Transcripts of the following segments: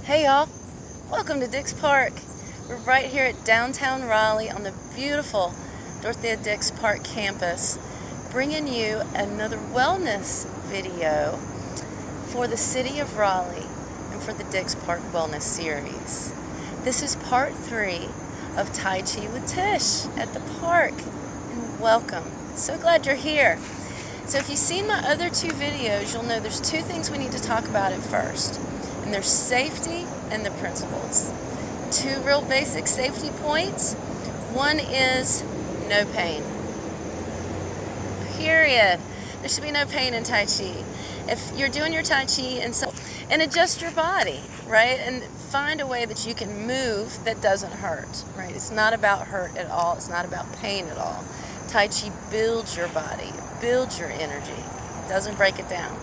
Hey y'all, welcome to Dix Park. We're right here at downtown Raleigh on the beautiful Dorothea Dix Park campus, bringing you another wellness video for the city of Raleigh and for the Dix Park Wellness Series. This is part 3 of Tai Chi with Tish at the park, and welcome. So glad you're here. So if you've seen my other 2 videos, you'll know there's 2 things we need to talk about at first. And there's safety and the principles. 2 real basic safety points. One is no pain. Period. There should be no pain in Tai Chi. If you're doing your Tai Chi and adjust your body, right? And find a way that you can move that doesn't hurt, right? It's not about hurt at all. It's not about pain at all. Tai Chi builds your body, builds your energy. It doesn't break it down.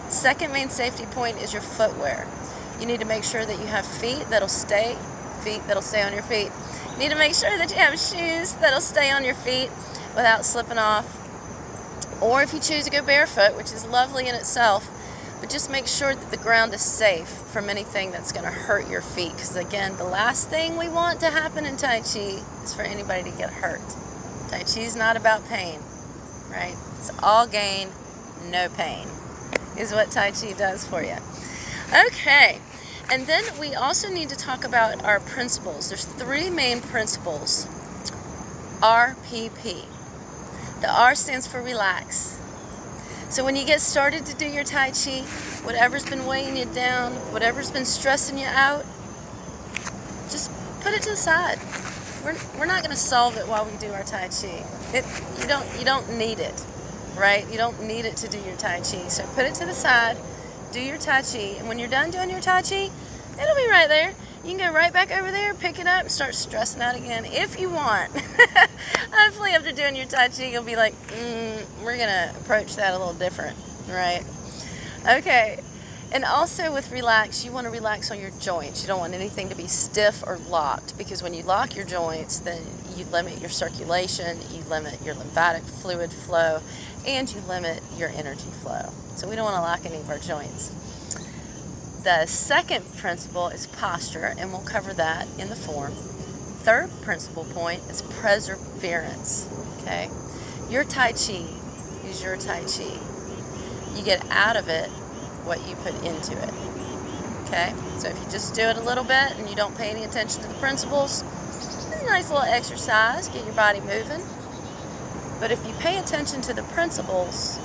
Second main safety point is your footwear. You need to make sure that you have feet that'll stay on your feet. You need to make sure that you have shoes that'll stay on your feet without slipping off. Or if you choose to go barefoot, which is lovely in itself, but just make sure that the ground is safe from anything that's going to hurt your feet. Because again, the last thing we want to happen in Tai Chi is for anybody to get hurt. Tai Chi is not about pain, right? It's all gain, no pain, is what Tai Chi does for you. Okay, and then we also need to talk about our principles. There's 3 main principles. RPP. The R stands for relax. So when you get started to do your Tai Chi, whatever's been weighing you down, whatever's been stressing you out, just put it to the side. We're not going to solve it while we do our Tai Chi. You don't need it. Right? You don't need it to do your Tai Chi. So put it to the side, do your Tai Chi, and when you're done doing your Tai Chi, it'll be right there. You can go right back over there, pick it up, and start stressing out again if you want. Hopefully after doing your Tai Chi, you'll be like, we're going to approach that a little different, right? Okay. And also with relax, you want to relax on your joints. You don't want anything to be stiff or locked, because when you lock your joints, then you limit your circulation, you limit your lymphatic fluid flow, and you limit your energy flow. So we don't want to lock any of our joints. The second principle is posture, and we'll cover that in the form. Third principle point is perseverance. Okay? Your Tai Chi is your Tai Chi. You get out of it what you put into it. Okay? So if you just do it a little bit and you don't pay any attention to the principles, it's a nice little exercise, get your body moving. But if you pay attention to the principles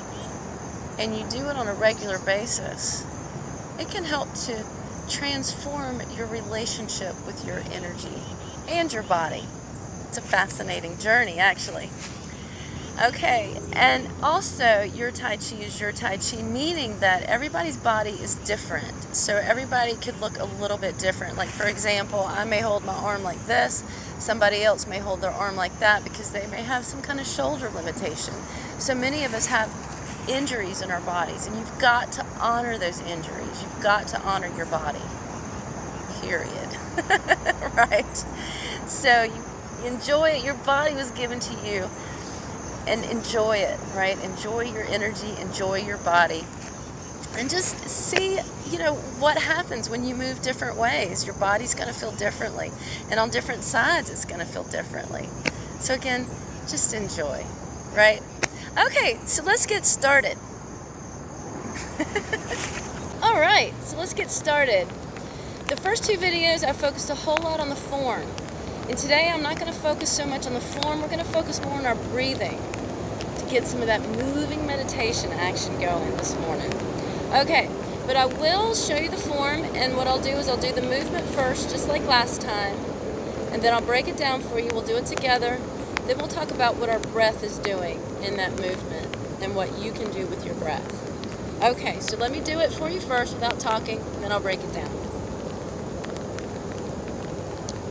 and you do it on a regular basis, it can help to transform your relationship with your energy and your body. It's a fascinating journey, actually. Okay, and also your Tai Chi is your Tai Chi, meaning that everybody's body is different. So everybody could look a little bit different. Like, for example, I may hold my arm like this. Somebody else may hold their arm like that because they may have some kind of shoulder limitation. So many of us have injuries in our bodies, and you've got to honor those injuries. You've got to honor your body. Period. Right? So you enjoy it. Your body was given to you. And enjoy it, right? Enjoy your energy, enjoy your body. And just see, what happens when you move different ways. Your body's going to feel differently. And on different sides, it's going to feel differently. So again, just enjoy, right? Okay, so let's get started. All right, so let's get started. The first 2 videos, I focused a whole lot on the form. And today, I'm not going to focus so much on the form. We're going to focus more on our breathing to get some of that moving meditation action going this morning. Okay, but I will show you the form, and what I'll do is I'll do the movement first, just like last time, and then I'll break it down for you. We'll do it together. Then we'll talk about what our breath is doing in that movement and what you can do with your breath. Okay, so let me do it for you first without talking, and then I'll break it down.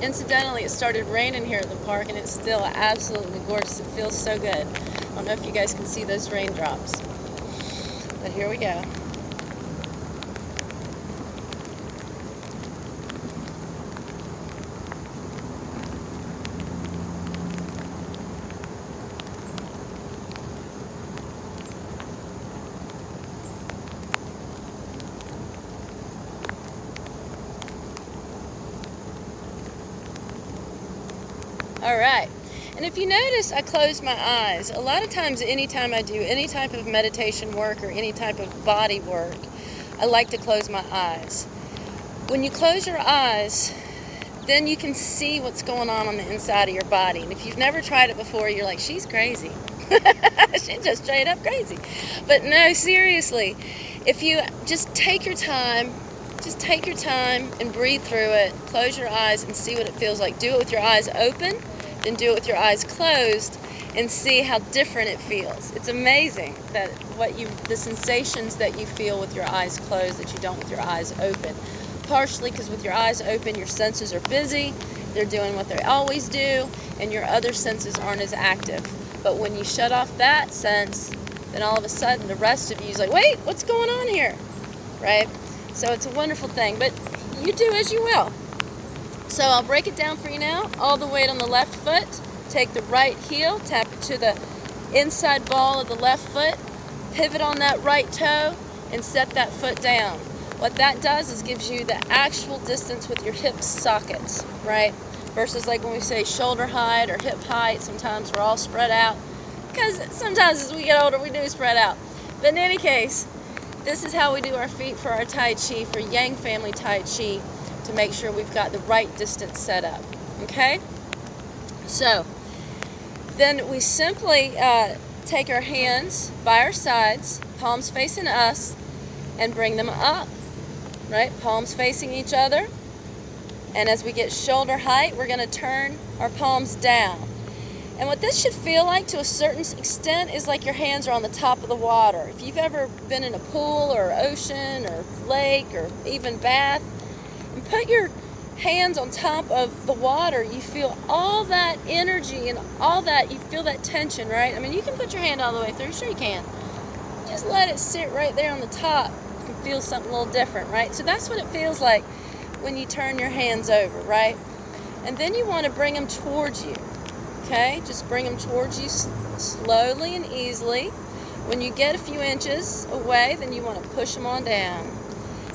Incidentally, it started raining here at the park, and it's still absolutely gorgeous. It feels so good. I don't know if you guys can see those raindrops, but here we go. All right. And if you notice, I close my eyes. A lot of times, anytime I do any type of meditation work or any type of body work, I like to close my eyes. When you close your eyes, then you can see what's going on the inside of your body. And if you've never tried it before, you're like, she's crazy. She's just straight up crazy. But no, seriously, if you just take your time and breathe through it, close your eyes and see what it feels like. Do it with your eyes open, then do it with your eyes closed, and see how different it feels. It's amazing that the sensations that you feel with your eyes closed that you don't with your eyes open. Partially because with your eyes open, your senses are busy, they're doing what they always do, and your other senses aren't as active. But when you shut off that sense, then all of a sudden the rest of you is like, wait, what's going on here? Right? So it's a wonderful thing, but you do as you will. So I'll break it down for you now. All the weight on the left foot. Take the right heel, tap it to the inside ball of the left foot, pivot on that right toe, and set that foot down. What that does is gives you the actual distance with your hip sockets, right? Versus like when we say shoulder height or hip height, sometimes we're all spread out. Because sometimes as we get older, we do spread out. But in any case, this is how we do our feet for our Tai Chi, for Yang family Tai Chi, to make sure we've got the right distance set up, okay? So, then we simply take our hands by our sides, palms facing us, and bring them up, right? Palms facing each other. And as we get shoulder height, we're going to turn our palms down. And what this should feel like to a certain extent is like your hands are on the top of the water. If you've ever been in a pool or ocean or lake or even bath, and put your hands on top of the water, you feel all that energy and all that, you feel that tension, right? I mean, you can put your hand all the way through, sure you can. Just let it sit right there on the top. You can feel something a little different, right? So that's what it feels like when you turn your hands over, right? And then you want to bring them towards you, okay? Just bring them towards you slowly and easily. When you get a few inches away, then you want to push them on down.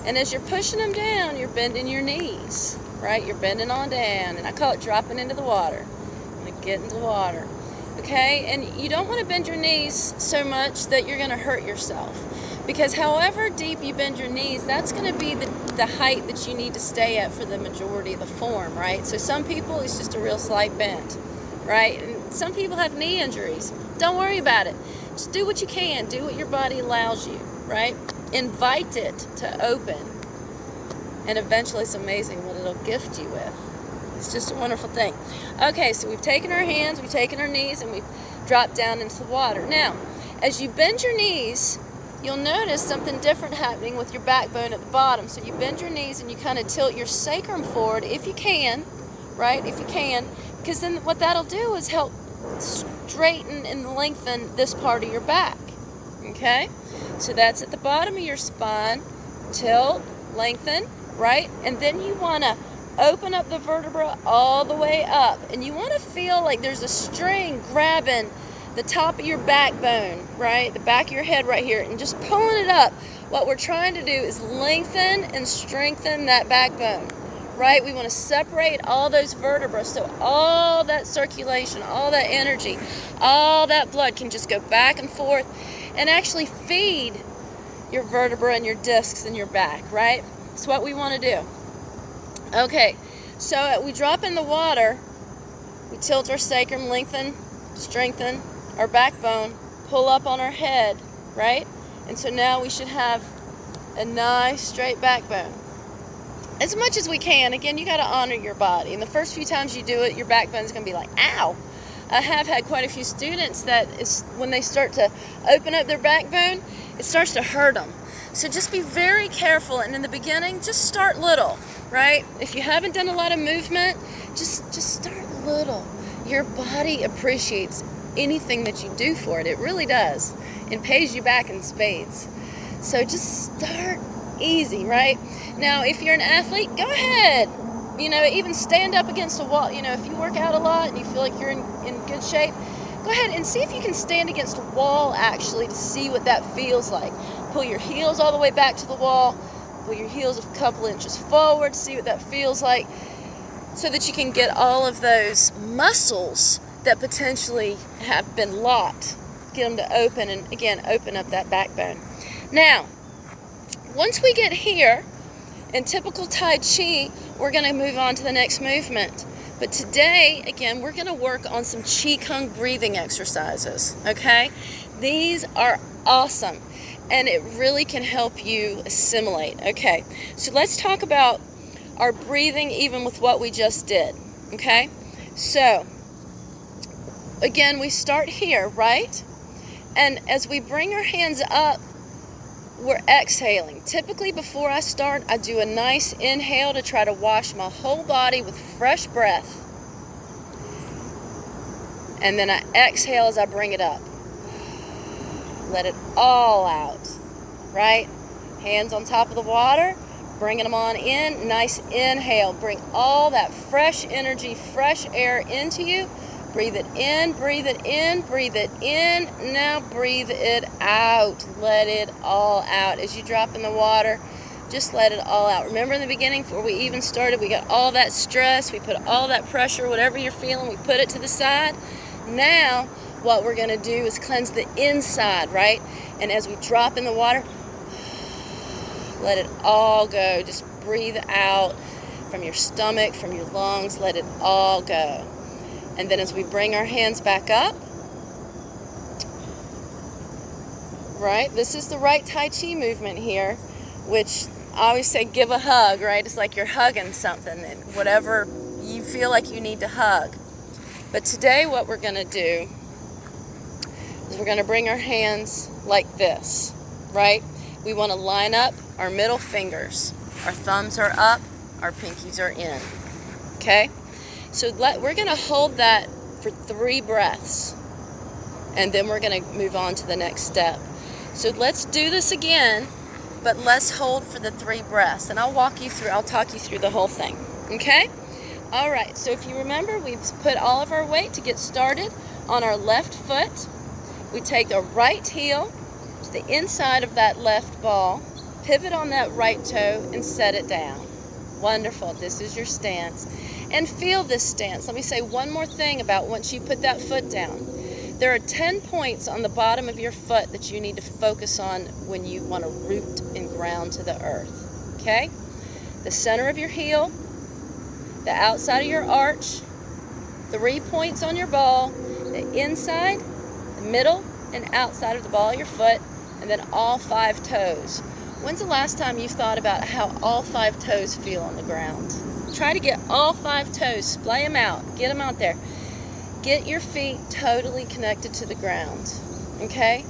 And as you're pushing them down, you're bending your knees, right? You're bending on down, and I call it dropping into the water. I'm going to get into the water, okay? And you don't want to bend your knees so much that you're going to hurt yourself. Because however deep you bend your knees, that's going to be the height that you need to stay at for the majority of the form, right? So some people, it's just a real slight bend, right? And some people have knee injuries. Don't worry about it. Just do what you can. Do what your body allows you, right? Invite it to open. And eventually it's amazing what it'll gift you with. It's just a wonderful thing. Okay, so we've taken our hands, we've taken our knees, and we've dropped down into the water. Now, as you bend your knees, you'll notice something different happening with your backbone at the bottom. So you bend your knees and you kind of tilt your sacrum forward if you can, right? If you can, because then what that'll do is help straighten and lengthen this part of your back, okay? So that's at the bottom of your spine. Tilt, lengthen, right? And then you want to open up the vertebra all the way up. And you want to feel like there's a string grabbing the top of your backbone, right? The back of your head right here, and just pulling it up. What we're trying to do is lengthen and strengthen that backbone, right? We want to separate all those vertebrae so all that circulation, all that energy, all that blood can just go back and forth and actually feed your vertebra and your discs in your back, right? That's what we want to do. Okay, so we drop in the water, we tilt our sacrum, lengthen, strengthen our backbone, pull up on our head, right? And so now we should have a nice straight backbone. As much as we can. Again, you got to honor your body. And the first few times you do it, your backbone's going to be like, ow. I have had quite a few students that when they start to open up their backbone, it starts to hurt them. So just be very careful. And in the beginning, just start little, right? If you haven't done a lot of movement, just start little. Your body appreciates anything that you do for it. It really does. It pays you back in spades. So just start easy, right? Now, if you're an athlete, go ahead. You know, even stand up against a wall. You know, if you work out a lot and you feel like you're in good shape, go ahead and see if you can stand against a wall actually to see what that feels like. Pull your heels all the way back to the wall. Pull your heels a couple inches forward. See what that feels like. so that you can get all of those muscles that potentially have been locked. Get them to open, and again, open up that backbone. Now, once we get here, in typical Tai Chi, we're going to move on to the next movement. But today, again, we're going to work on some Qigong breathing exercises, okay? These are awesome, and it really can help you assimilate. Okay, so let's talk about our breathing even with what we just did, okay? So, again, we start here, right? And as we bring our hands up, we're exhaling. Typically, before I start, I do a nice inhale to try to wash my whole body with fresh breath. And then I exhale as I bring it up. Let it all out, right? Hands on top of the water, bringing them on in. Nice inhale. Bring all that fresh energy, fresh air into you. Breathe it in, breathe it in, breathe it in. Now breathe it out. Let it all out. As you drop in the water, just let it all out. Remember in the beginning, before we even started, we got all that stress, we put all that pressure, whatever you're feeling, we put it to the side. Now, what we're going to do is cleanse the inside, right? And as we drop in the water, let it all go. Just breathe out from your stomach, from your lungs. Let it all go. And then as we bring our hands back up, right? This is the right Tai Chi movement here, which I always say give a hug, right? It's like you're hugging something, and whatever you feel like you need to hug. But today what we're going to do is we're going to bring our hands like this, right? We want to line up our middle fingers. Our thumbs are up, our pinkies are in, okay? So we're going to hold that for 3 breaths, and then we're going to move on to the next step. So let's do this again, but let's hold for the 3 breaths, and I'll talk you through the whole thing, okay? All right, so if you remember, we've put all of our weight to get started on our left foot. We take the right heel to the inside of that left ball, pivot on that right toe, and set it down. Wonderful. This is your stance. And feel this stance. Let me say one more thing about once you put that foot down. There are 10 points on the bottom of your foot that you need to focus on when you want to root and ground to the earth. Okay? The center of your heel, the outside of your arch, 3 points on your ball, the inside, the middle, and outside of the ball of your foot, and then all 5 toes. When's the last time you've thought about how all 5 toes feel on the ground? Try to get all 5 toes, splay them out, get them out there. Get your feet totally connected to the ground, okay?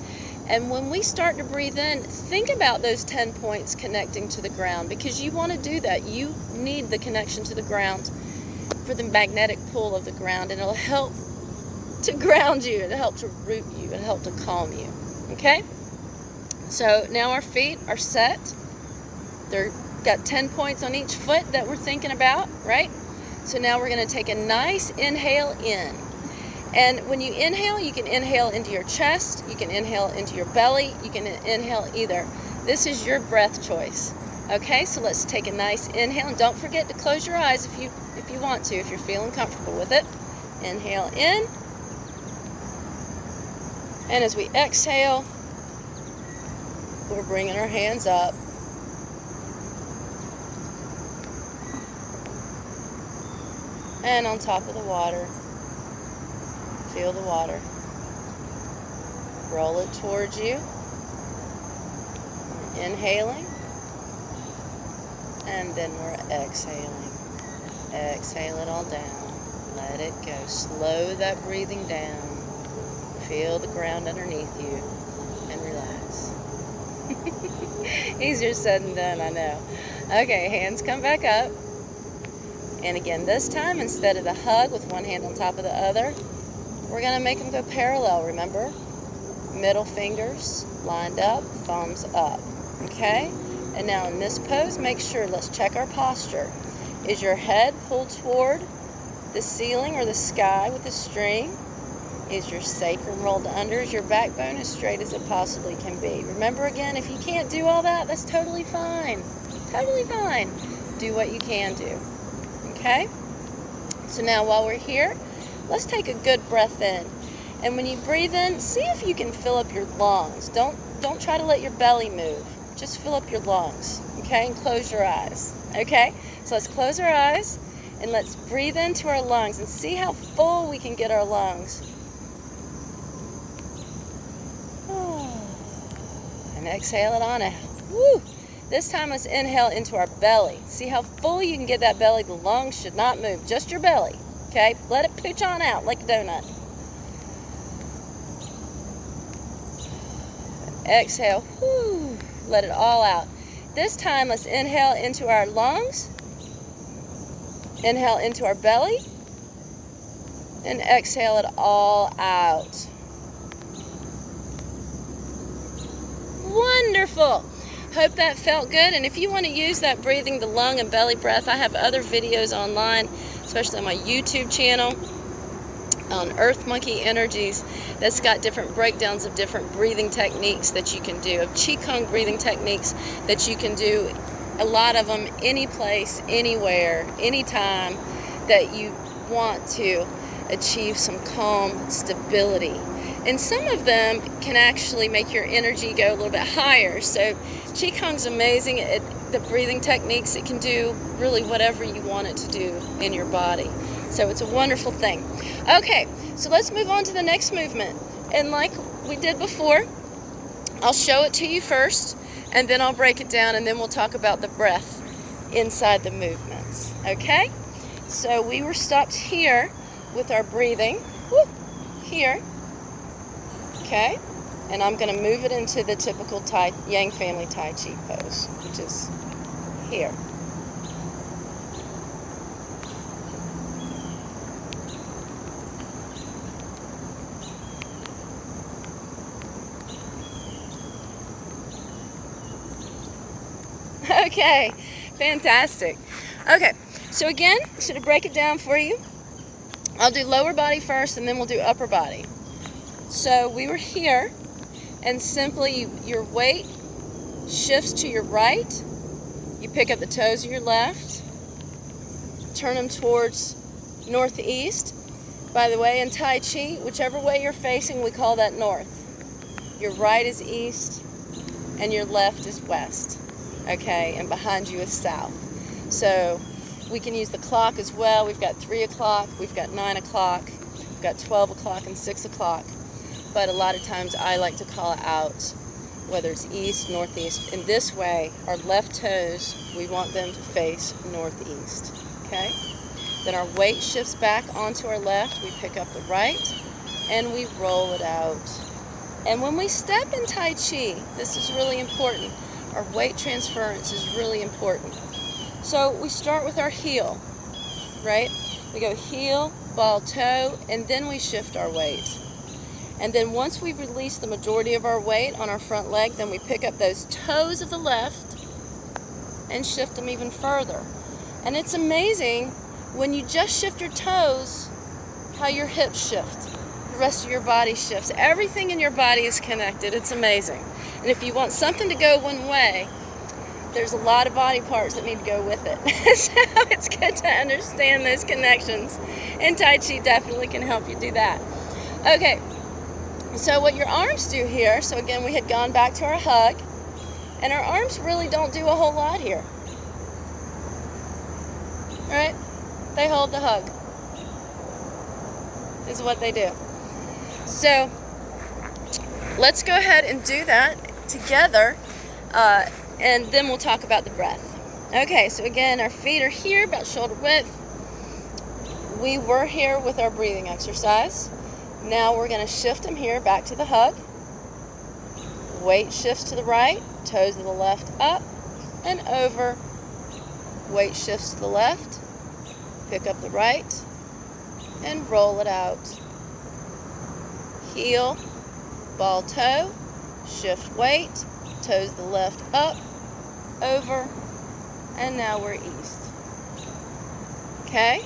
And when we start to breathe in, think about those 10 points connecting to the ground, because you want to do that. You need the connection to the ground for the magnetic pull of the ground, and it'll help to ground you, it'll help to root you, it'll help to calm you, okay? So now our feet are set. They're got 10 points on each foot that we're thinking about, right? So now we're going to take a nice inhale in. And when you inhale, you can inhale into your chest, you can inhale into your belly, you can inhale either. This is your breath choice. Okay, so let's take a nice inhale, and don't forget to close your eyes if you want to, if you're feeling comfortable with it. Inhale in. And as we exhale, we're bringing our hands up. And on top of the water, feel the water. Roll it towards you. Inhaling. And then we're exhaling. Exhale it all down. Let it go. Slow that breathing down. Feel the ground underneath you. And relax. Easier said than done, I know. Okay, hands come back up. And again, this time, instead of the hug with one hand on top of the other, we're going to make them go parallel, remember? Middle fingers lined up, thumbs up. Okay? And now in this pose, make sure, let's check our posture. Is your head pulled toward the ceiling or the sky with the string? Is your sacrum rolled under? Is your backbone as straight as it possibly can be? Remember again, if you can't do all that, that's totally fine. Totally fine. Do what you can do. Okay? So now while we're here, let's take a good breath in. And when you breathe in, see if you can fill up your lungs. Don't try to let your belly move. Just fill up your lungs, okay? And close your eyes, okay? So let's close our eyes and let's breathe into our lungs and see how full we can get our lungs. And exhale it on out. Woo! This time let's inhale into our belly. See how full you can get that belly. The lungs should not move, just your belly, okay? Let it pooch on out like a donut. Exhale, whoo, let it all out. This time, let's inhale into our lungs, inhale into our belly, and exhale it all out. Wonderful. Hope that felt good. And if you want to use that breathing, the lung and belly breath, I have other videos online, especially on my YouTube channel, on Earth Monkey Energies, that's got different breakdowns of different breathing techniques that you can do, of Qigong breathing techniques that you can do, a lot of them any place, anywhere, anytime that you want to achieve some calm stability. And some of them can actually make your energy go a little bit higher. So Qigong's amazing at the breathing techniques. It can do really whatever you want it to do in your body. So it's a wonderful thing. Okay, so let's move on to the next movement. And like we did before, I'll show it to you first, and then I'll break it down, and then we'll talk about the breath inside the movements. Okay? So we were stopped here with our breathing. Woo, here. Okay? And I'm going to move it into the typical Yang family Tai Chi pose, which is here. Okay, fantastic. Okay, so again, so to break it down for you, I'll do lower body first and then we'll do upper body. So we were here, and simply your weight shifts to your right. You pick up the toes of your left, turn them towards northeast. By the way, in Tai Chi, whichever way you're facing, we call that north. Your right is east, and your left is west. Okay, and behind you is south. So we can use the clock as well. We've got 3 o'clock, we've got 9 o'clock, we've got 12 o'clock and 6 o'clock. But a lot of times I like to call out whether it's east, northeast. In this way, our left toes, we want them to face northeast. Okay? Then our weight shifts back onto our left. We pick up the right, and we roll it out. And when we step in Tai Chi, this is really important. Our weight transference is really important. So we start with our heel, right? We go heel, ball, toe, and then we shift our weight. And then once we've released the majority of our weight on our front leg, then we pick up those toes of the left and shift them even further. And it's amazing when you just shift your toes, how your hips shift. The rest of your body shifts. Everything in your body is connected. It's amazing. And if you want something to go one way, there's a lot of body parts that need to go with it. So it's good to understand those connections. And Tai Chi definitely can help you do that. Okay, so what your arms do here, so again, we had gone back to our hug, and our arms really don't do a whole lot here. All right? They hold the hug, is what they do. So let's go ahead and do that together, and then we'll talk about the breath. Okay, so again, our feet are here, about shoulder width. We were here with our breathing exercise. Now we're going to shift them here back to the hug. Weight shifts to the right, toes of the left up and over. Weight shifts to the left, pick up the right, and roll it out. Heel, ball, toe, shift weight, toes of the left up, over, and now we're east. Okay?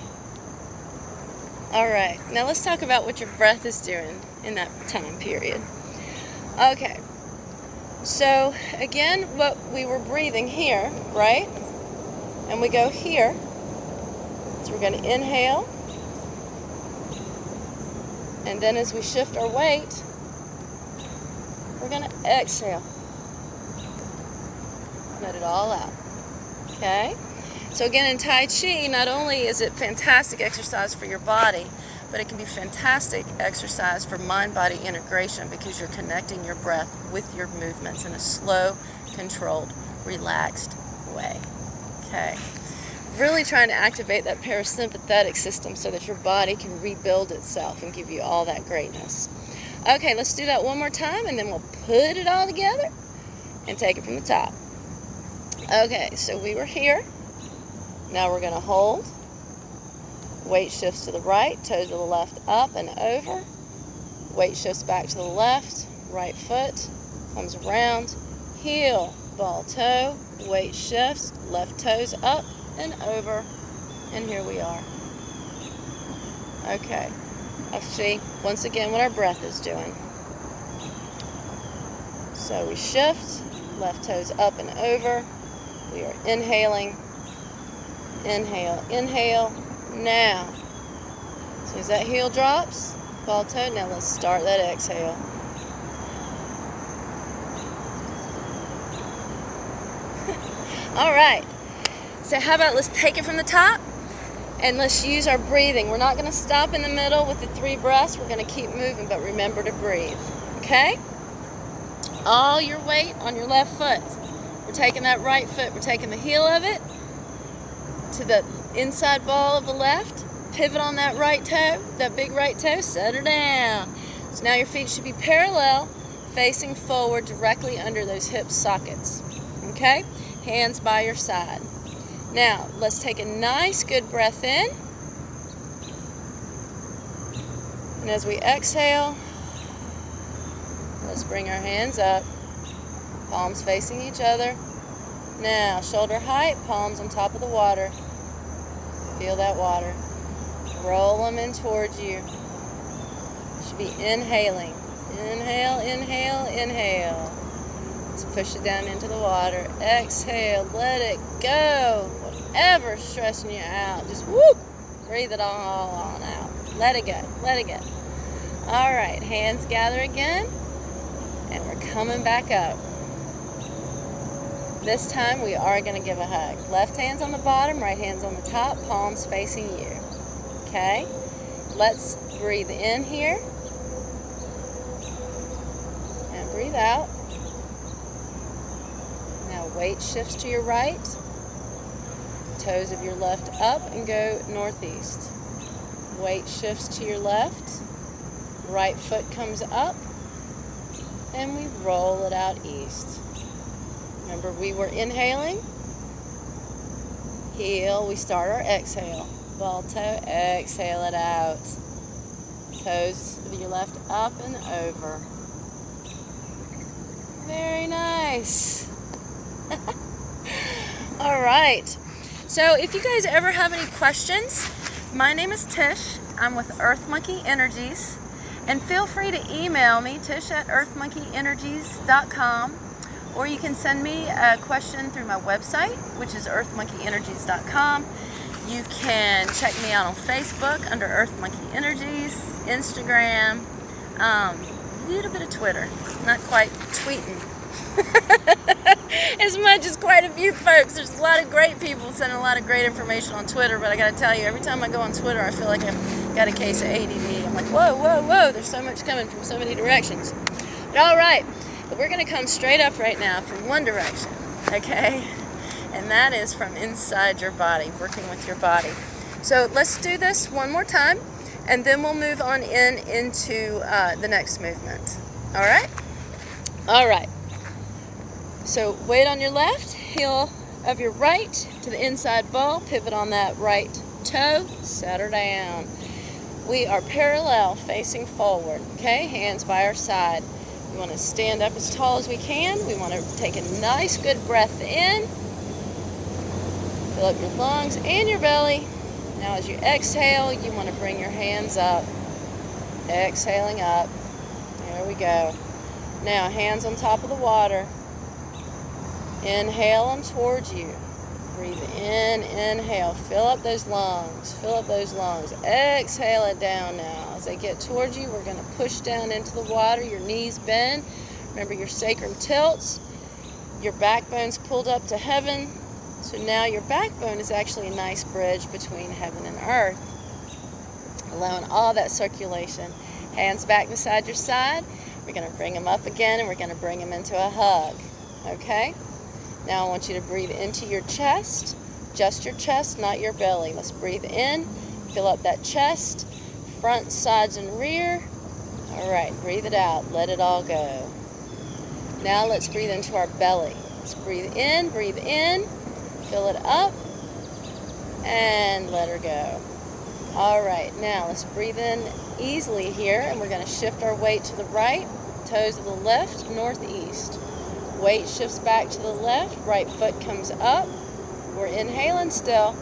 All right, now let's talk about what your breath is doing in that time period. Okay, so again, what we were breathing here, right? And we go here. So we're going to inhale, And then as we shift our weight, we're going to exhale. Let it all out. Okay? So again, in Tai Chi, not only is it fantastic exercise for your body, but it can be fantastic exercise for mind-body integration because you're connecting your breath with your movements in a slow, controlled, relaxed way. Okay? Really trying to activate that parasympathetic system so that your body can rebuild itself and give you all that greatness. Okay, let's do that one more time, and then we'll put it all together and take it from the top. Okay, so we were here. Now we're going to hold. Weight shifts to the right, toes to the left, up and over. Weight shifts back to the left, right foot comes around, heel, ball toe, weight shifts, left toes up and over, and here we are. Okay, let's see once again what our breath is doing. So we shift, left toes up and over. We are inhaling, inhale, inhale. Now, as soon as that heel drops, ball toe, now let's start that exhale. All right, so how about let's take it from the top and let's use our breathing. We're not going to stop in the middle with the 3 breaths. We're going to keep moving, but remember to breathe, okay? All your weight on your left foot. We're taking that right foot, we're taking the heel of it to the inside ball of the left, pivot on that right toe, that big right toe, set her down. So now your feet should be parallel, facing forward directly under those hip sockets, okay? Hands by your side. Now, let's take a nice good breath in. And as we exhale, let's bring our hands up, palms facing each other. Now, shoulder height, palms on top of the water. Feel that water. Roll them in towards you. You should be inhaling. Inhale, inhale, inhale. Let's push it down into the water. Exhale, let it go. Whatever's stressing you out, just whoop, breathe it all on out. Let it go, let it go. All right, hands gather again, and we're coming back up. This time we are going to give a hug. Left hand's on the bottom, right hand's on the top, palms facing you. Okay? Let's breathe in here. And breathe out. Now weight shifts to your right. Toes of your left up and go northeast. Weight shifts to your left. Right foot comes up. And we roll it out east. Remember, we were inhaling, heel, we start our exhale. Ball toe, exhale it out. Toes of your left up and over. Very nice. All right. So if you guys ever have any questions, my name is Tish. I'm with Earth Monkey Energies. And feel free to email me, tish@earthmonkeyenergies.com. Or you can send me a question through my website, which is earthmonkeyenergies.com. You can check me out on Facebook under Earth Monkey Energies, Instagram, a little bit of Twitter. Not quite tweeting as much as quite a few folks. There's a lot of great people sending a lot of great information on Twitter, but I got to tell you, every time I go on Twitter, I feel like I've got a case of ADD. I'm like, whoa, whoa, whoa, there's so much coming from so many directions. But all right. But we're going to come straight up right now from one direction, okay? And that is from inside your body, working with your body. So let's do this one more time, and then we'll move on into the next movement. All right? All right. So weight on your left, heel of your right to the inside ball, pivot on that right toe, set her down. We are parallel, facing forward, okay? Hands by our side. We want to stand up as tall as we can. We want to take a nice good breath in. Fill up your lungs and your belly. Now as you exhale, you want to bring your hands up. Exhaling up. There we go. Now hands on top of the water. Inhale them towards you. Breathe in, inhale, fill up those lungs, fill up those lungs. Exhale it down now. As they get towards you, we're going to push down into the water, your knees bend. Remember, your sacrum tilts, your backbone's pulled up to heaven. So now your backbone is actually a nice bridge between heaven and earth, allowing all that circulation. Hands back beside your side. We're going to bring them up again, and we're going to bring them into a hug. Okay? Now I want you to breathe into your chest, just your chest, not your belly. Let's breathe in, fill up that chest, front, sides, and rear. All right, breathe it out, let it all go. Now let's breathe into our belly. Let's breathe in, fill it up, and let her go. All right, now let's breathe in easily here, and we're going to shift our weight to the right, toes to the left, northeast. Weight shifts back to the left, right foot comes up. We're inhaling still.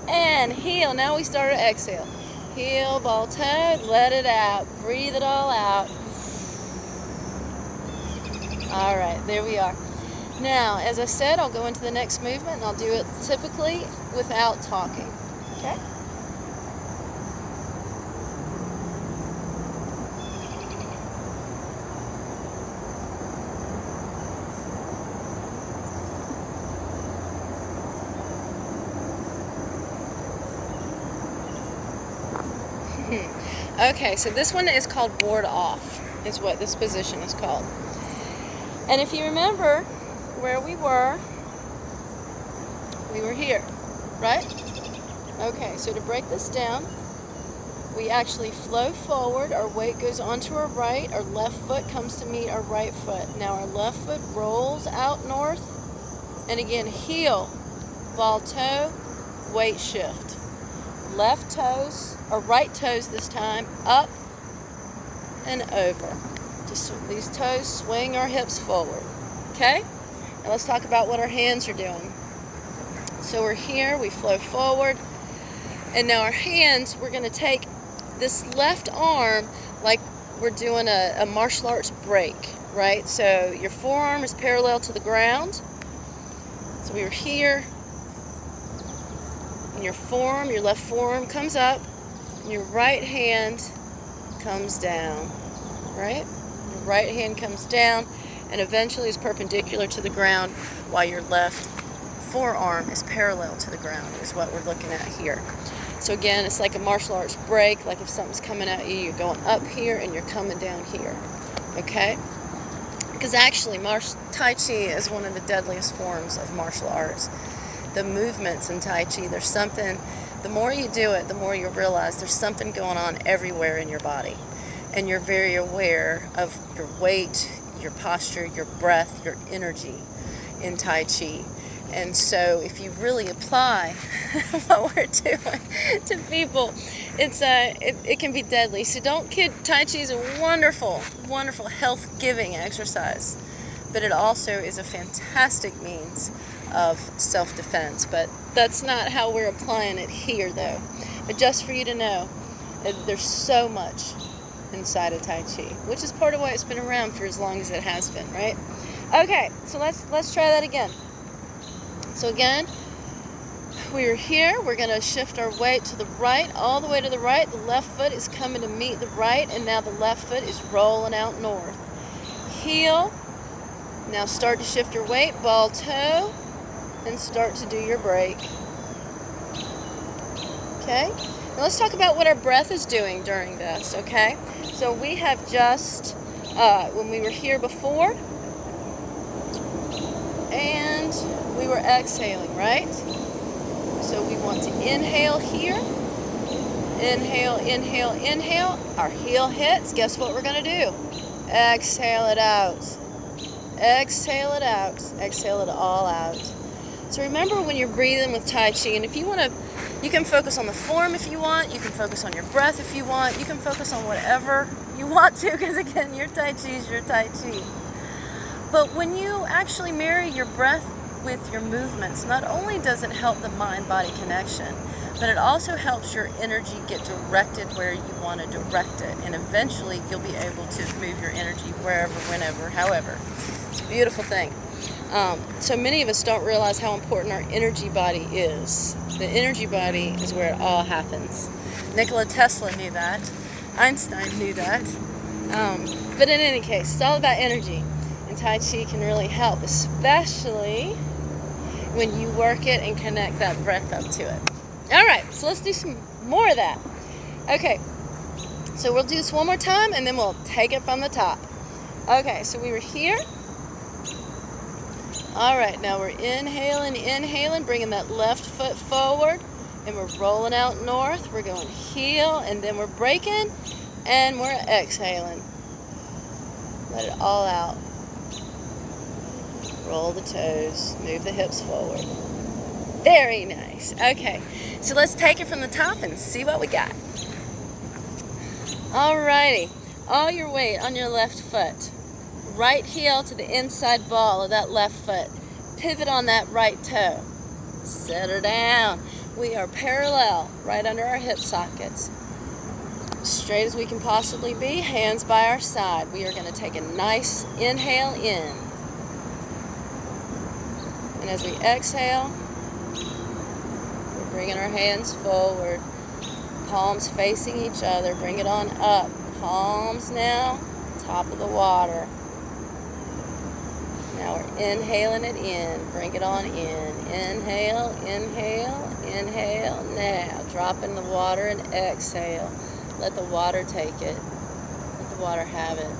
And heel. Now we start our exhale. Heel, ball toe, let it out. Breathe it all out. All right, there we are. Now, as I said, I'll go into the next movement, and I'll do it typically without talking. Okay? Okay, so this one is called ward off, is what this position is called. And if you remember where we were here, right? Okay, so to break this down, we actually flow forward, our weight goes onto our right, our left foot comes to meet our right foot. Now our left foot rolls out north, and again, heel, ball toe, weight shift. Left toes, or right toes this time, up and over. Just these toes, swing our hips forward. Okay? Now let's talk about what our hands are doing. So we're here, we flow forward, and now our hands, we're going to take this left arm like we're doing a martial arts break, right? So your forearm is parallel to the ground. So we were here, and your forearm, your left forearm comes up, and your right hand comes down, right? Your right hand comes down and eventually is perpendicular to the ground while your left forearm is parallel to the ground, is what we're looking at here. So again, it's like a martial arts break, like if something's coming at you, you're going up here and you're coming down here, okay? Because actually, Tai Chi is one of the deadliest forms of martial arts. The movements in Tai Chi, there's something, the more you do it, the more you realize there's something going on everywhere in your body. And you're very aware of your weight, your posture, your breath, your energy in Tai Chi. And so if you really apply what we're doing to people, it can be deadly. So don't kid, Tai Chi is a wonderful, wonderful health-giving exercise. But it also is a fantastic means of self-defense. But that's not how we're applying it here, though. But just for you to know, there's so much inside of Tai Chi, which is part of why it's been around for as long as it has been, right? Okay, so let's try that again. So again, we're here. We're going to shift our weight to the right, all the way to the right. The left foot is coming to meet the right, and now the left foot is rolling out north. Heel. Now start to shift your weight, ball toe, and start to do your break. Okay? Now let's talk about what our breath is doing during this, okay? So we have just, when we were here before, and we were exhaling, right? So we want to inhale here. Inhale, inhale, inhale. Our heel hits. Guess what we're going to do? Exhale it out. Exhale it out. Exhale it all out. So remember when you're breathing with Tai Chi, and if you want to, you can focus on the form if you want. You can focus on your breath if you want. You can focus on whatever you want to, because again, your Tai Chi is your Tai Chi. But when you actually marry your breath with your movements, not only does it help the mind-body connection, but it also helps your energy get directed where you want to direct it. And eventually you'll be able to move your energy wherever, whenever, however. It's a beautiful thing. So many of us don't realize how important our energy body is. The energy body is where it all happens. Nikola Tesla knew that. Einstein knew that. But in any case, it's all about energy. And Tai Chi can really help, especially when you work it and connect that breath up to it. All right, so let's do some more of that. Okay, so we'll do this one more time and then we'll take it from the top. Okay, so we were here. All right, now we're inhaling, bringing that left foot forward, and we're rolling out north. We're going heel, and then we're breaking, and we're exhaling. Let it all out. Roll the toes, move the hips forward. Very nice. Okay, so let's take it from the top and see what we got. Alrighty, all your weight on your left foot. Right heel to the inside ball of that left foot. Pivot on that right toe. Set her down. We are parallel, right under our hip sockets. Straight as we can possibly be, hands by our side. We are going to take a nice inhale in. And as we exhale, we're bringing our hands forward. Palms facing each other. Bring it on up. Palms now, top of the water. Now we're inhaling it in. Bring it on in. Inhale, inhale, inhale. Now drop in the water and exhale. Let the water take it. Let the water have it.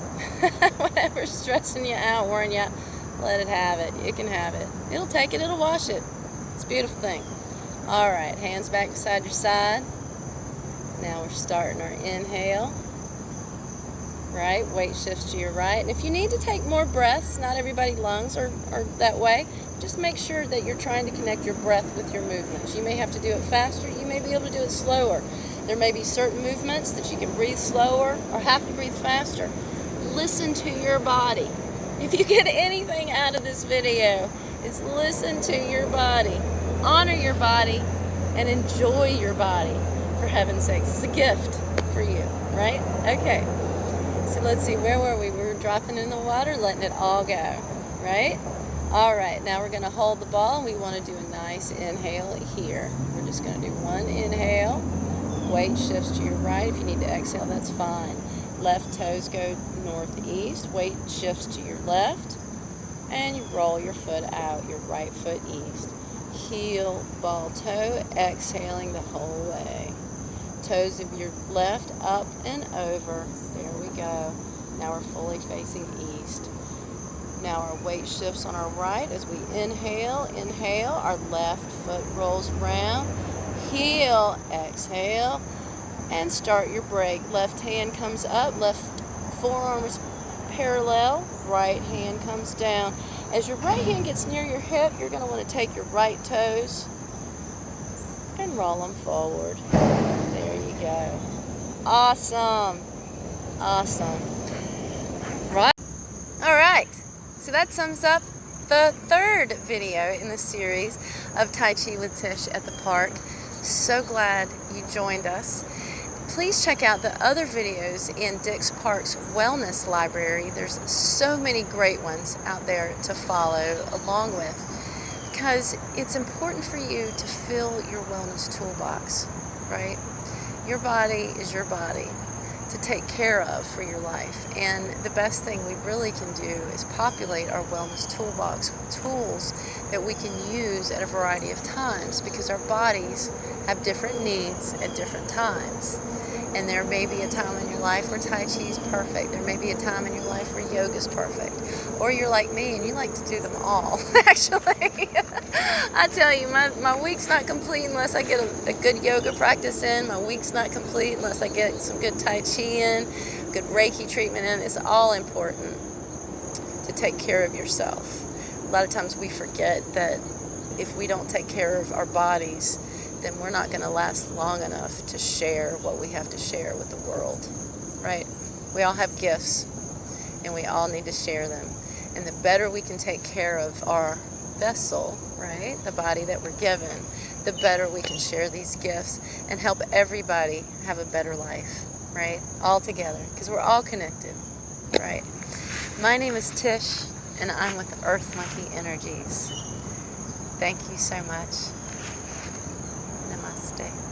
Whatever's stressing you out, wearing you out, let it have it. You can have it. It'll take it. It'll wash it. It's a beautiful thing. All right, hands back beside your side. Now we're starting our inhale. Right, weight shifts to your right. And if you need to take more breaths, not everybody's lungs are that way, just make sure that you're trying to connect your breath with your movements. You may have to do it faster, you may be able to do it slower. There may be certain movements that you can breathe slower or have to breathe faster. Listen to your body. If you get anything out of this video, it's listen to your body. Honor your body and enjoy your body, for heaven's sakes. It's a gift for you, right? Okay. So let's see, where were we? We were dropping in the water, letting it all go, right? All right, now we're going to hold the ball, and we want to do a nice inhale here. We're just going to do one inhale. Weight shifts to your right. If you need to exhale, that's fine. Left toes go northeast. Weight shifts to your left. And you roll your foot out, your right foot east. Heel, ball, toe, exhaling the whole way. Toes of your left up and over. There we go. Now we're fully facing east. Now our weight shifts on our right as we inhale. Inhale, our left foot rolls around. Heel, exhale, and start your break. Left hand comes up, left forearm is parallel, right hand comes down. As your right hand gets near your hip, you're going to want to take your right toes and roll them forward. There you go. Awesome. Awesome. Right. All right. So that sums up the third video in the series of Tai Chi with Tish at the park. So glad you joined us. Please check out the other videos in Dix Park's wellness library. There's so many great ones out there to follow along with, because it's important for you to fill your wellness toolbox, right? Your body is your body to take care of for your life, and the best thing we really can do is populate our wellness toolbox with tools that we can use at a variety of times, because our bodies have different needs at different times. And there may be a time in your life where Tai Chi is perfect. There may be a time in your life where yoga is perfect. Or you're like me and you like to do them all, actually. I tell you, my week's not complete unless I get a good yoga practice in. My week's not complete unless I get some good Tai Chi in, good Reiki treatment in. It's all important to take care of yourself. A lot of times we forget that if we don't take care of our bodies, then we're not going to last long enough to share what we have to share with the world, right? We all have gifts, and we all need to share them. And the better we can take care of our vessel, right, the body that we're given, the better we can share these gifts and help everybody have a better life, right, all together, because we're all connected, right? My name is Tish. and I'm with the Earth Monkey Energies. Thank you so much. Namaste.